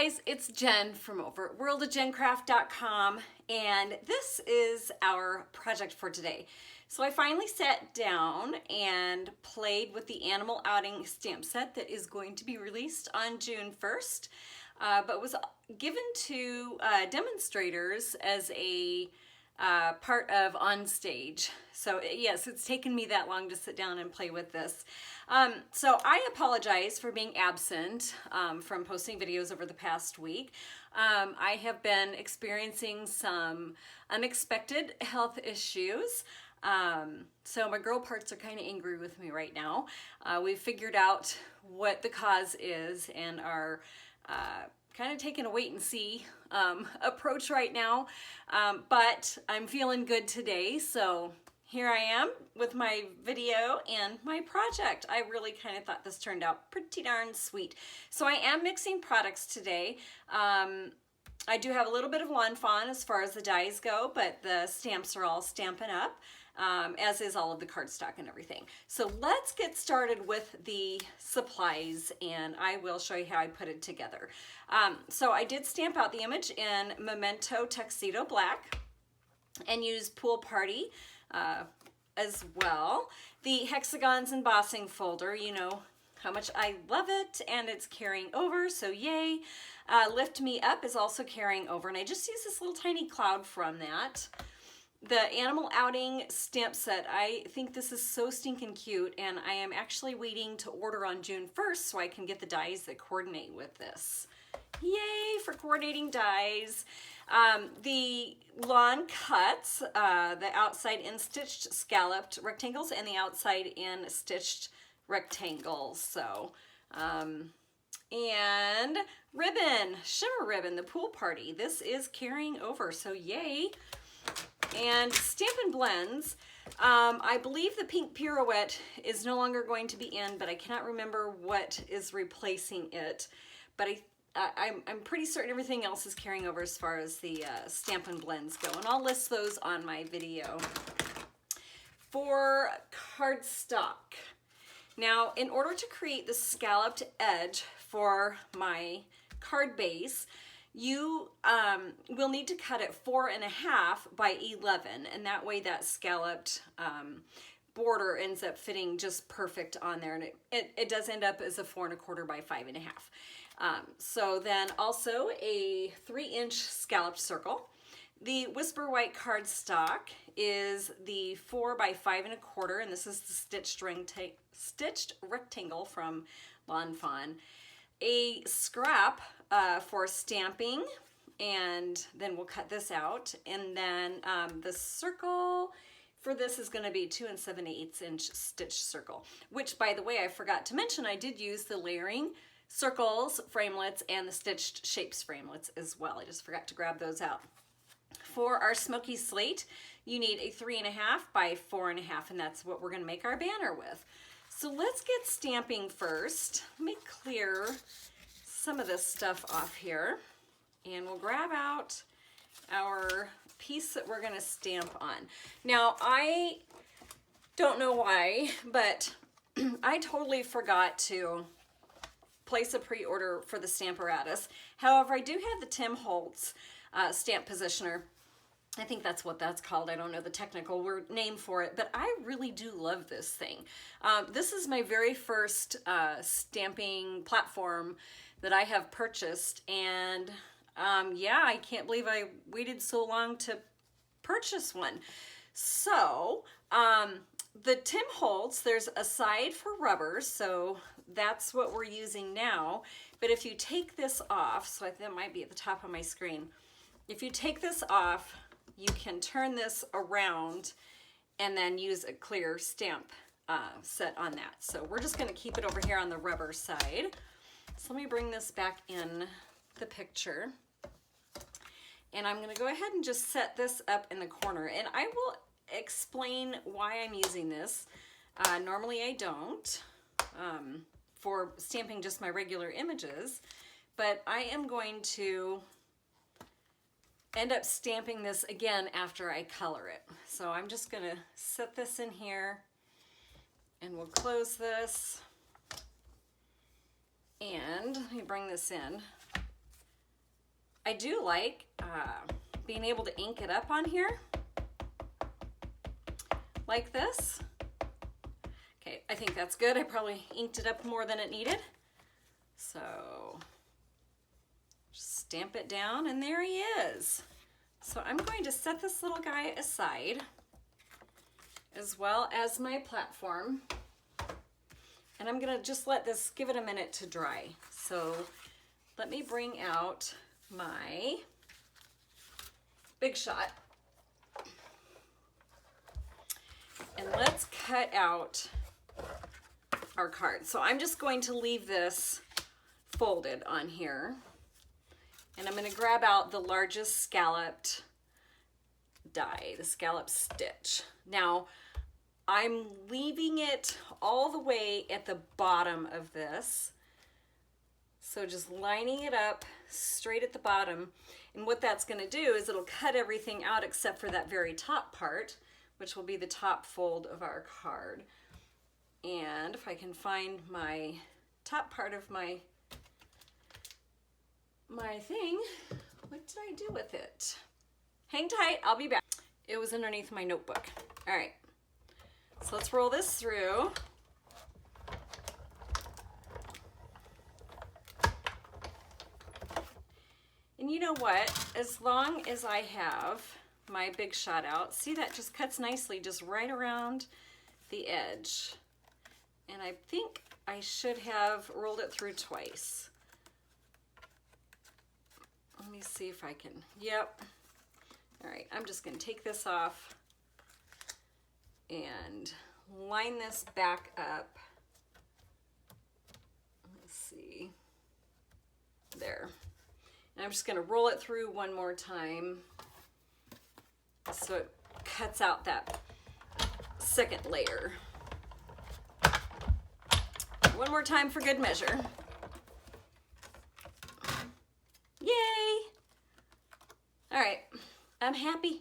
guys, it's Jen from over at worldofjencraft.com, and this is our project for today. So I finally sat down and played with the Animal Outing stamp set that is going to be released on June 1st, but was given to demonstrators as a part of On Stage. So yes, it's taken me that long to sit down and play with this. So I apologize for being absent from posting videos over the past week. I have been experiencing some unexpected health issues. So my girl parts are kind of angry with me right now. We've figured out what the cause is and are kind of taking a wait and see approach right now, but I'm feeling good today, so here I am with my video and my project. I really kind of thought this turned out pretty darn sweet. So I am mixing products today. I do have a little bit of Lawn Fawn as far as the dies go, but the stamps are all Stampin' Up, as is all of the cardstock and everything. So let's get started with the supplies, and I will show you how I put it together. So I did stamp out the image in Memento Tuxedo Black and use Pool Party as well. The Hexagons embossing folder, you know how much I love it, and it's carrying over, so yay. Lift Me Up is also carrying over, and I just used this little tiny cloud from that. The Animal Outing stamp set, I think this is so stinking cute, and I am actually waiting to order on June 1st so I can get the dies that coordinate with this. Yay for coordinating dies. The lawn cuts, the outside in stitched scalloped rectangles and the outside in stitched rectangles. So, and ribbon, shimmer ribbon, the Pool Party. This is carrying over, so yay. And Stampin' Blends, I believe the pink pirouette is no longer going to be in, but I cannot remember what is replacing it. But I'm pretty certain everything else is carrying over as far as the Stampin' Blends go, and I'll list those on my video. For cardstock, now in order to create the scalloped edge for my card base, you will need to cut it 4.5 by 11, and that way that scalloped border ends up fitting just perfect on there, and it does end up as a 4.25 by 5.5. So then also a 3-inch scalloped circle. The Whisper White cardstock is the 4 by 5.25, and this is the stitched rectangle from Lawn Fawn. A scrap for stamping, and then we'll cut this out. And then the circle for this is going to be 2 7/8 inch stitched circle, which, by the way, I forgot to mention, I did use the layering circles framelits and the stitched shapes framelits as well. I just forgot to grab those out. For our smoky slate, you need a 3.5 by 4.5, and that's what we're going to make our banner with. So let's get stamping first. Let me clear some of this stuff off here, and we'll grab out our piece that we're going to stamp on. Now, I don't know why, but I totally forgot to place a pre-order for the Stamparatus. However, I do have the Tim Holtz stamp positioner. I think that's what that's called. I don't know the technical word name for it, but I really do love this thing. This is my very first stamping platform that I have purchased, and yeah, I can't believe I waited so long to purchase one. So the Tim Holtz, there's a side for rubbers, so that's what we're using now. But if you take this off, so that might be at the top of my screen, if you take this off, you can turn this around and then use a clear stamp set on that. So we're just going to keep it over here on the rubber side. So let me bring this back in the picture. And I'm going to go ahead and just set this up in the corner. And I will explain why I'm using this. Normally I don't for stamping just my regular images, but I am going to end up stamping this again after I color it. So I'm just going to set this in here, and we'll close this, and let me bring this in. I do like being able to ink it up on here like this. Okay, I think that's good. I probably inked it up more than it needed. So just stamp it down and there he is. So I'm going to set this little guy aside as well as my platform. And I'm gonna just let this, give it a minute to dry. So let me bring out my Big Shot. And let's cut out our card. So I'm just going to leave this folded on here. And I'm going to grab out the largest scalloped die, the scallop stitch. Now, I'm leaving it all the way at the bottom of this. So just lining it up straight at the bottom. And what that's going to do is it'll cut everything out except for that very top part, which will be the top fold of our card. And if I can find my top part of my thing, what did I do with it? Hang tight, I'll be back. It was underneath my notebook. All right, so let's roll this through. And you know what? As long as I have my Big Shot out, see, that just cuts nicely just right around the edge. And I think I should have rolled it through twice. Let me see if I can, yep. All right, I'm just gonna take this off and line this back up. Let's see, there. And I'm just gonna roll it through one more time so it cuts out that second layer. One more time for good measure. Yay! All right, I'm happy.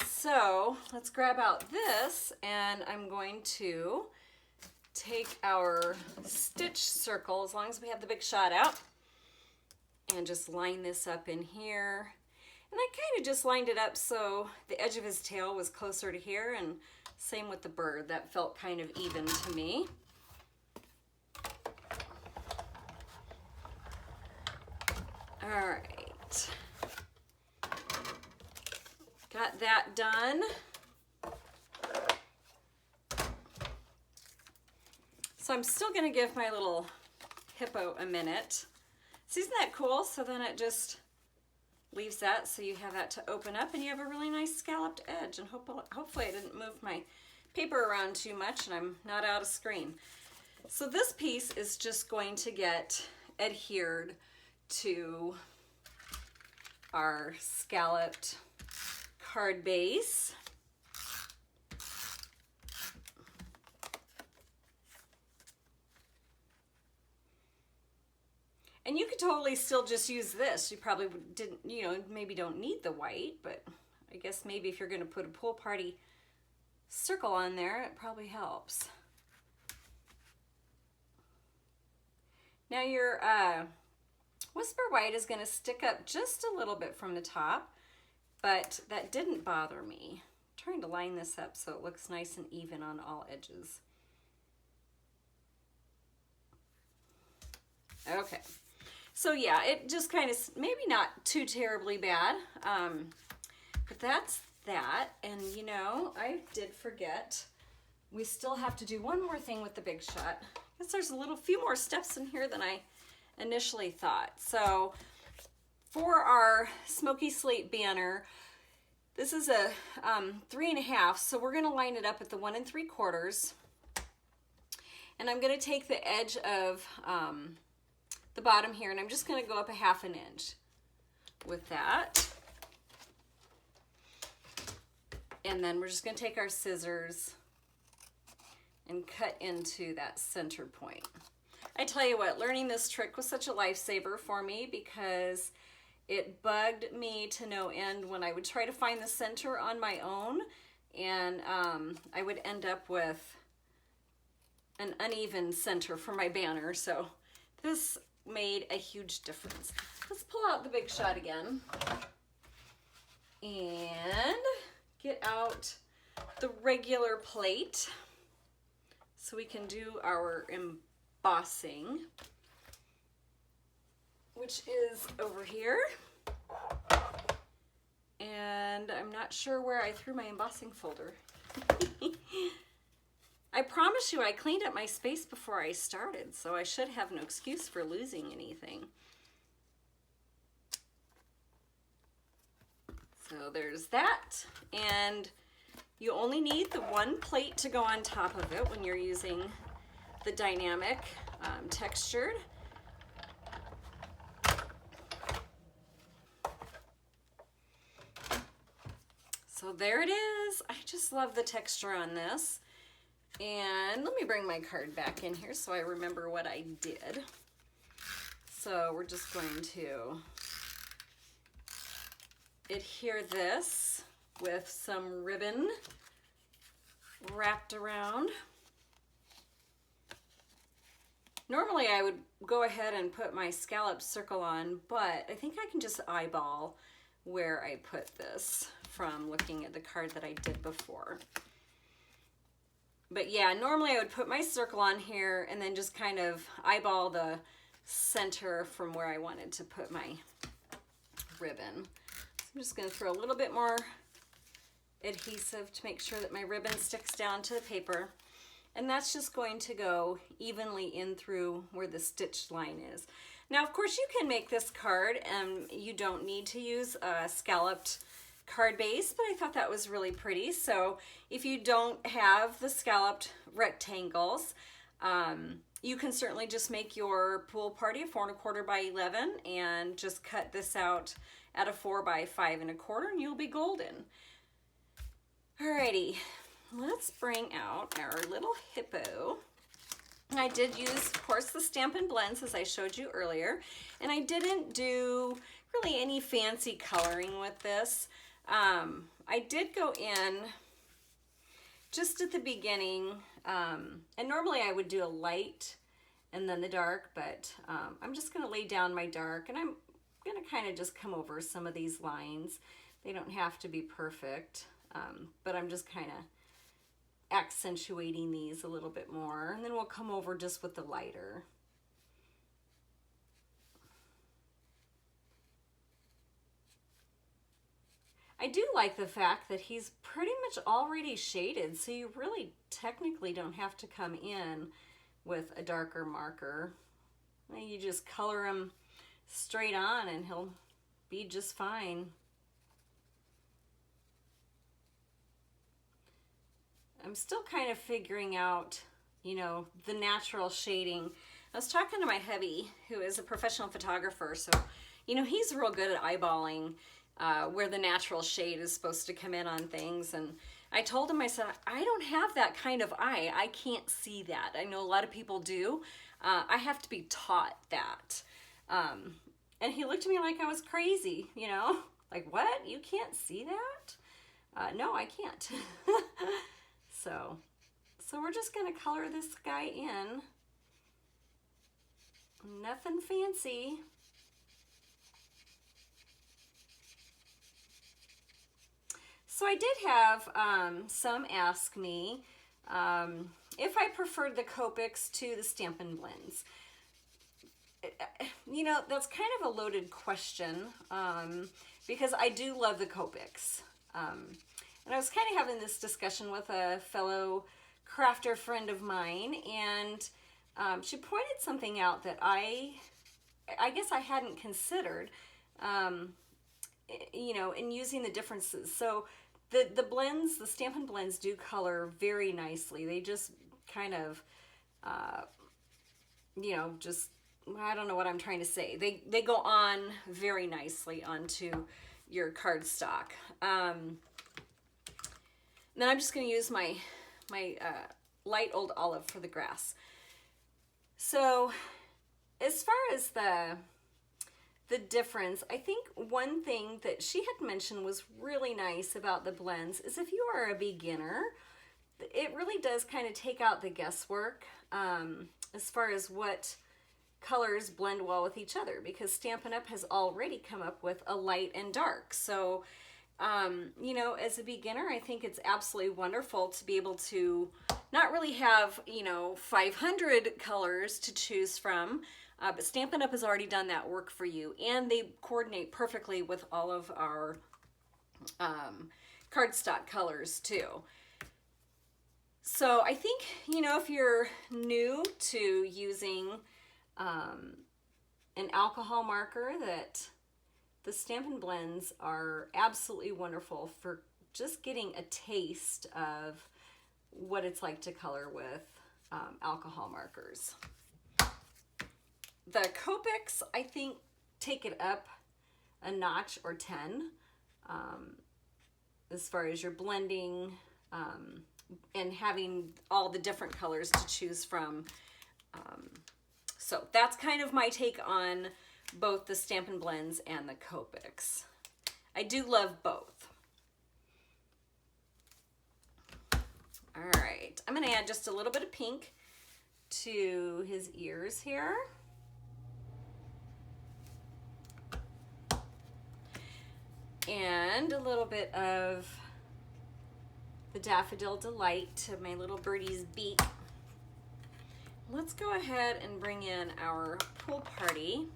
So let's grab out this, and I'm going to take our stitch circle, as long as we have the Big Shot out, and just line this up in here. And I kind of just lined it up so the edge of his tail was closer to here, and same with the bird. That felt kind of even to me. All right, got that done. So I'm still gonna give my little hippo a minute. So isn't that cool? So then it just leaves that, so you have that to open up and you have a really nice scalloped edge. And hopefully I didn't move my paper around too much and I'm not out of screen. So this piece is just going to get adhered to our scalloped card base. And you could totally still just use this. You probably didn't, you know, maybe don't need the white, but I guess maybe if you're going to put a pool party circle on there, it probably helps. Now your Whisper White is going to stick up just a little bit from the top, but that didn't bother me. I'm trying to line this up so it looks nice and even on all edges. Okay, so yeah, it just kind of, maybe not too terribly bad, but that's that. And you know, I did forget, we still have to do one more thing with the Big Shot. I guess there's a few more steps in here than I initially thought. So for our Smoky Slate banner, this is a 3.5, so we're gonna line it up at the 1 3/4. And I'm gonna take the edge of the bottom here, and I'm just gonna go up a 1/2 inch with that. And then we're just gonna take our scissors and cut into that center point. I tell you what, learning this trick was such a lifesaver for me because it bugged me to no end when I would try to find the center on my own, and I would end up with an uneven center for my banner. So this made a huge difference. let's pull out the Big Shot again and get out the regular plate so we can do our embossing, which is over here. And I'm not sure where I threw my embossing folder. I promise you I cleaned up my space before I started, so I should have no excuse for losing anything. So there's that, and you only need the one plate to go on top of it when you're using the dynamic textured. So there it is. I just love the texture on this. And let me bring my card back in here so I remember what I did. So we're just going to adhere this with some ribbon wrapped around. Normally I would go ahead and put my scallop circle on, but I think I can just eyeball where I put this from looking at the card that I did before. But yeah, normally I would put my circle on here and then just kind of eyeball the center from where I wanted to put my ribbon. So I'm just going to throw a little bit more adhesive to make sure that my ribbon sticks down to the paper. And that's just going to go evenly in through where the stitched line is. Now, of course, you can make this card and you don't need to use a scalloped card base, but I thought that was really pretty. So if you don't have the scalloped rectangles, you can certainly just make your pool party a 4 1/4 by 11 and just cut this out at a 4 by 5 1/4 and you'll be golden. Alrighty, let's bring out our little hippo. I did use, of course, the Stampin' Blends as I showed you earlier, and I didn't do really any fancy coloring with this. I did go in just at the beginning, and normally I would do a light and then the dark, but I'm just going to lay down my dark, and I'm going to kind of just come over some of these lines. They don't have to be perfect, but I'm just kind of accentuating these a little bit more, and then we'll come over just with the lighter. I do like the fact that he's pretty much already shaded, so you really technically don't have to come in with a darker marker. You just color him straight on and he'll be just fine. I'm still kind of figuring out, you know, the natural shading. I was talking to my hubby, who is a professional photographer, so, you know, he's real good at eyeballing where the natural shade is supposed to come in on things. And I told him, I said, I don't have that kind of eye. I can't see that. I know a lot of people do. I have to be taught that. And he looked at me like I was crazy, you know, like, what? You can't see that? No, I can't. So we're just going to color this guy in. Nothing fancy. So I did have some ask me if I preferred the Copics to the Stampin' Blends. You know, that's kind of a loaded question because I do love the Copics. And I was kind of having this discussion with a fellow crafter friend of mine, and she pointed something out that I guess I hadn't considered, you know, in using the differences. So the blends, the Stampin' Blends do color very nicely. They just kind of, you know, just, I don't know what I'm trying to say. They go on very nicely onto your cardstock. Then I'm just going to use my light old olive for the grass. So as far as the difference, I think one thing that she had mentioned was really nice about the blends is if you are a beginner, it really does kind of take out the guesswork as far as what colors blend well with each other, because Stampin' Up has already come up with a light and dark. So, you know, as a beginner, I think it's absolutely wonderful to be able to not really have, you know, 500 colors to choose from, but Stampin' Up has already done that work for you, and they coordinate perfectly with all of our cardstock colors too. So I think, you know, if you're new to using an alcohol marker, that the Stampin' Blends are absolutely wonderful for just getting a taste of what it's like to color with alcohol markers. The Copics, I think, take it up a notch or 10 as far as your blending and having all the different colors to choose from. So that's kind of my take on both the Stampin' Blends and the Copics. I do love both. All right, I'm gonna add just a little bit of pink to his ears here. And a little bit of the Daffodil Delight to my little birdie's beak. Let's go ahead and bring in our pool party.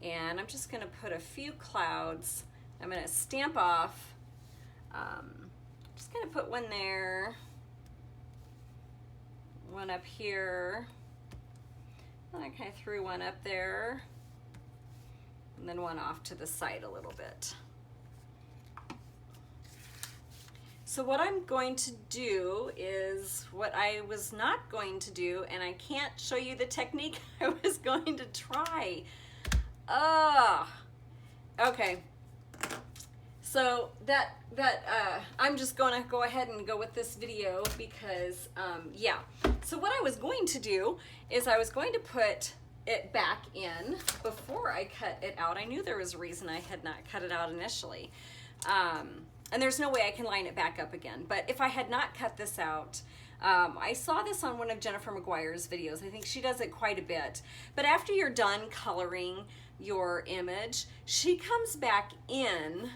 And I'm just gonna put a few clouds. I'm gonna stamp off. Just gonna put one there, one up here. And I kind of threw one up there, and then one off to the side a little bit. So what I'm going to do is what I was not going to do, and I can't show you the technique I was going to try. Okay. So I'm just gonna go ahead and go with this video because, yeah. So what I was going to do is I was going to put it back in before I cut it out. I knew there was a reason I had not cut it out initially. And there's no way I can line it back up again. But if I had not cut this out, I saw this on one of Jennifer McGuire's videos. I think she does it quite a bit. But after you're done coloring your image, she comes back in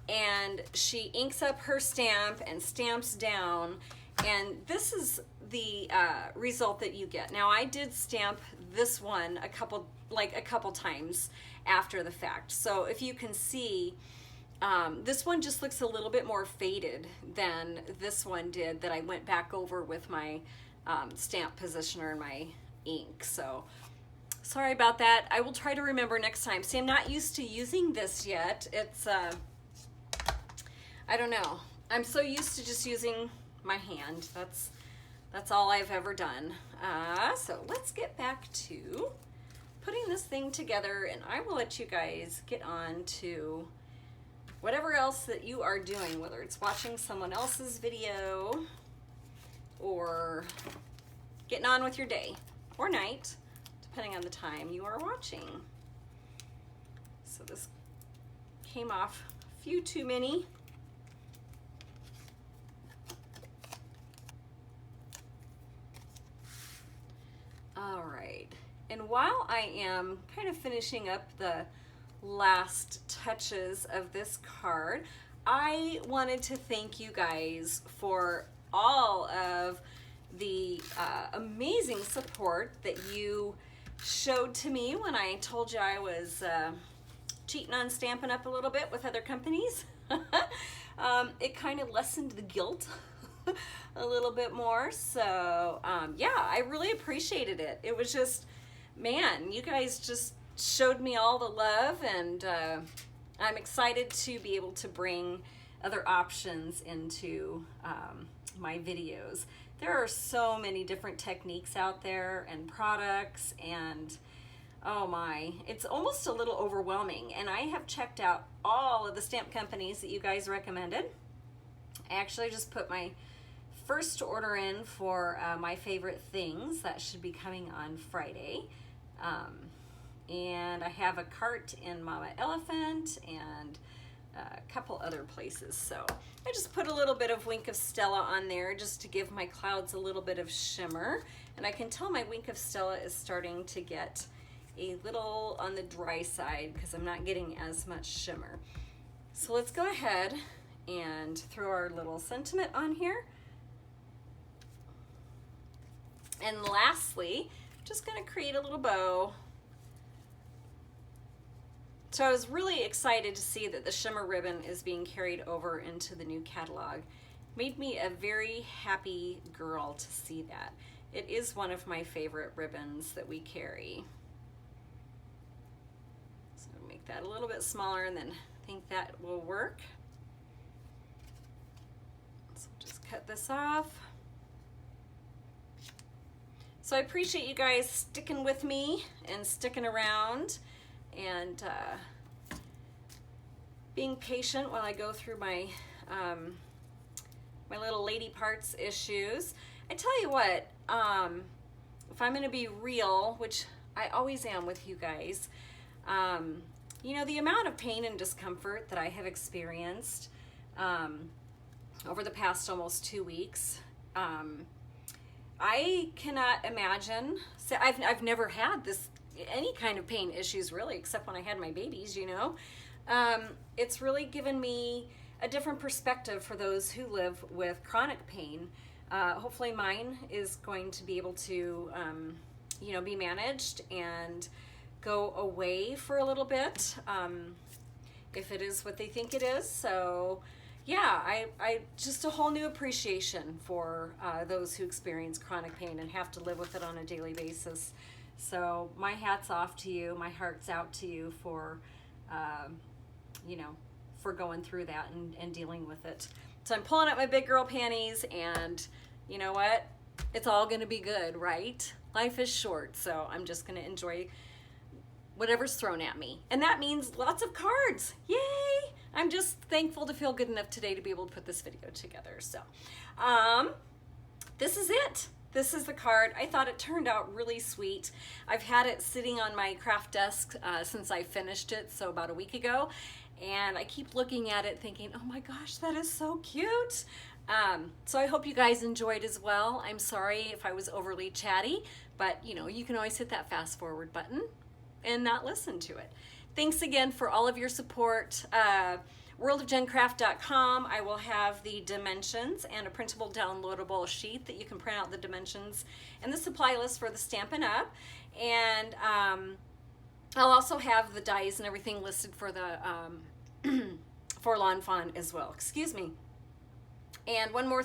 and she inks up her stamp and stamps down. And this is the result that you get. Now, I did stamp this one a couple times after the fact. So if you can see, this one just looks a little bit more faded than this one did that I went back over with my stamp positioner and my ink. So sorry about that. I will try to remember next time. See, I'm not used to using this yet. It's, I don't know. I'm so used to just using my hand. That's all I've ever done. So let's get back to putting this thing together, and I will let you guys get on to whatever else that you are doing, whether it's watching someone else's video or getting on with your day or night, depending on the time you are watching. So this came off a few too many. All right, and while I am kind of finishing up the last touches of this card, I wanted to thank you guys for all of the amazing support that you showed to me when I told you I was cheating on Stampin' Up a little bit with other companies. It kind of lessened the guilt a little bit more. So yeah, I really appreciated it. It was just, man, you guys just showed me all the love, and I'm excited to be able to bring other options into my videos. There are so many different techniques out there and products, and oh my, it's almost a little overwhelming. And I have checked out all of the stamp companies that you guys recommended. I actually just put my first order in for my favorite things. That should be coming on Friday. And I have a cart in Mama Elephant and a couple other places. So I just put a little bit of Wink of Stella on there just to give my clouds a little bit of shimmer. And I can tell my Wink of Stella is starting to get a little on the dry side because I'm not getting as much shimmer. So let's go ahead and throw our little sentiment on here. And lastly, just gonna create a little bow. So I was really excited to see that the shimmer ribbon is being carried over into the new catalog. Made me a very happy girl to see that. It is one of my favorite ribbons that we carry. So I'll make that a little bit smaller and then I think that will work. So just cut this off. So I appreciate you guys sticking with me and sticking around and being patient while I go through my my little lady parts issues. I tell you what, if I'm gonna be real, which I always am with you guys, you know, the amount of pain and discomfort that I have experienced over the past almost 2 weeks, I cannot imagine. So I've never had any kind of pain issues really, except when I had my babies, you know. It's really given me a different perspective for those who live with chronic pain. Hopefully mine is going to be able to, you know, be managed and go away for a little bit, if it is what they think it is. So yeah, I just a whole new appreciation for those who experience chronic pain and have to live with it on a daily basis. So my hat's off to you, my heart's out to you for, you know, for going through that and dealing with it. So I'm pulling up my big girl panties, and you know what? It's all gonna be good, right? Life is short, so I'm just gonna enjoy whatever's thrown at me. And that means lots of cards, yay! I'm just thankful to feel good enough today to be able to put this video together. So this is it. This is the card. I thought it turned out really sweet. I've had it sitting on my craft desk since I finished it, so about a week ago. And I keep looking at it thinking, oh my gosh, that is so cute. So I hope you guys enjoyed as well. I'm sorry if I was overly chatty, but you know, you can always hit that fast forward button and not listen to it. Thanks again for all of your support. worldofjencraft.com. I will have the dimensions and a printable downloadable sheet that you can print out the dimensions and the supply list for the Stampin' Up. And I'll also have the dies and everything listed for the for Lawn Fawn as well. Excuse me. And one more,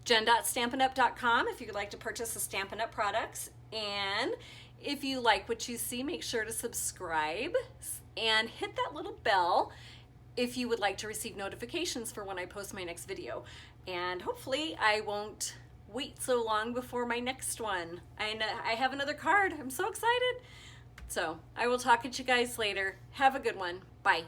jen.stampinup.com if you'd like to purchase the Stampin' Up products. And if you like what you see, make sure to subscribe and hit that little bell if you would like to receive notifications for when I post my next video. And hopefully I won't wait so long before my next one. I have another card. I'm so excited. So I will talk at you guys later. Have a good one. Bye.